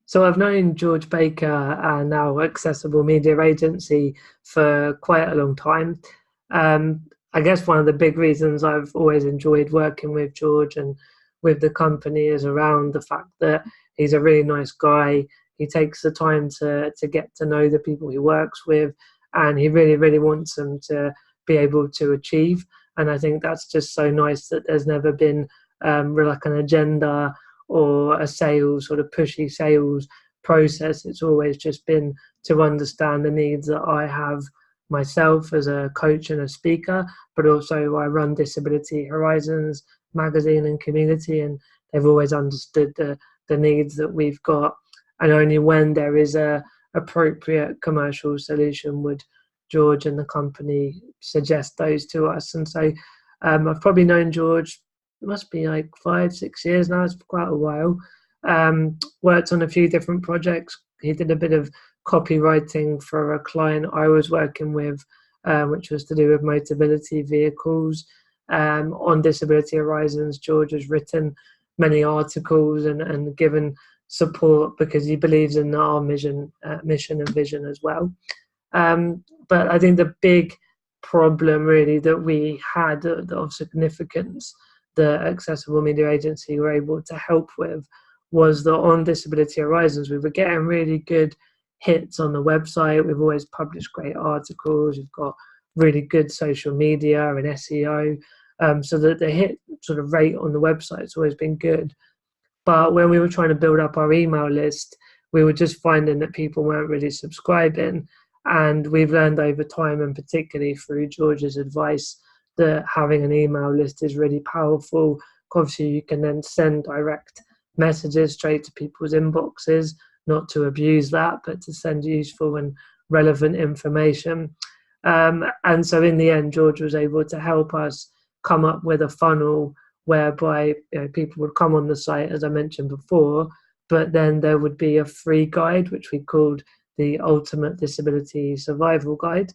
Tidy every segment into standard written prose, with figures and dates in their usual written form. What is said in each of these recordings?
So I've known George Baker, now Accessible Media Agency, for quite a long time. I guess one of the big reasons I've always enjoyed working with George and with the company is around the fact that he's a really nice guy. He takes the time to get to know the people he works with, and he really, really wants them to be able to achieve. And I think that's just so nice that there's never been really like an agenda or a sales sort of pushy sales process. It's always just been to understand the needs that I have myself as a coach and a speaker, but also I run Disability Horizons magazine and community, and they've always understood the needs that we've got. And only when there is a appropriate commercial solution would George and the company suggest those to us. And so I've probably known George, it must be like 5-6 years now. It's quite a while. Worked on a few different projects. He did a bit of copywriting for a client I was working with, which was to do with mobility vehicles. On Disability Horizons, George has written many articles and given support because he believes in our mission and vision as well. But I think the big problem really that we had of significance, the Accessible Media Agency were able to help with, was that on Disability Horizons we were getting really good hits on the website. We've always published great articles. We've got really good social media and SEO, so that the hit sort of rate on the website has always been good. But when we were trying to build up our email list, we were just finding that people weren't really subscribing. And we've learned over time, and particularly through George's advice, that having an email list is really powerful. Obviously, you can then send direct messages straight to people's inboxes, not to abuse that, but to send useful and relevant information. And so in the end, George was able to help us come up with a funnel whereby people would come on the site, as I mentioned before, but then there would be a free guide, which we called the Ultimate Disability Survival Guide.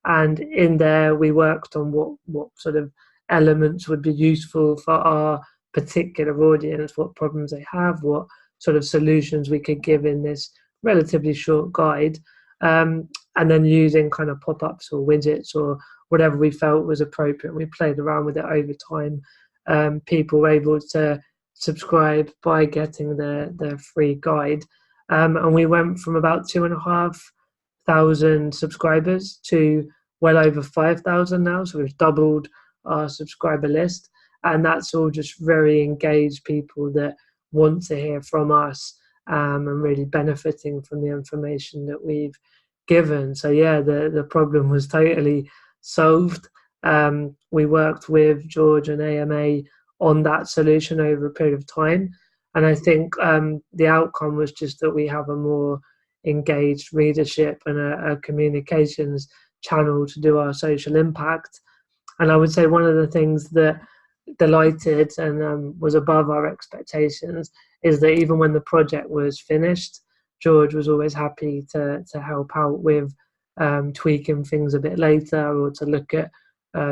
And in there, we worked on what sort of elements would be useful for our particular audience, what problems they have, what sort of solutions we could give in this relatively short guide. And then using kind of pop-ups or widgets or whatever we felt was appropriate. We played around with it over time. People were able to subscribe by getting their free guide. And we went from about 2,500 subscribers to well over 5,000 now. So we've doubled our subscriber list. And that's all just very engaged people that want to hear from us, and really benefiting from the information that we've given. So yeah, the problem was totally solved. We worked with George and AMA on that solution over a period of time. And I think the outcome was just that we have a more engaged readership and a communications channel to do our social impact. And I would say one of the things that delighted and was above our expectations is that even when the project was finished, George was always happy to help out with tweaking things a bit later, or to look at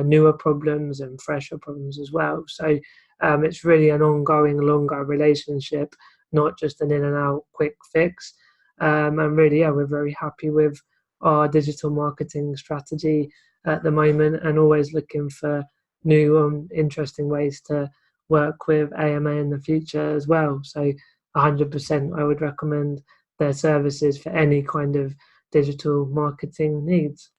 newer problems and fresher problems as well. So it's really an ongoing, longer relationship, not just an in and out quick fix. And really, yeah, we're very happy with our digital marketing strategy at the moment, and always looking for new interesting ways to work with AMA in the future as well. So 100% I would recommend their services for any kind of digital marketing needs.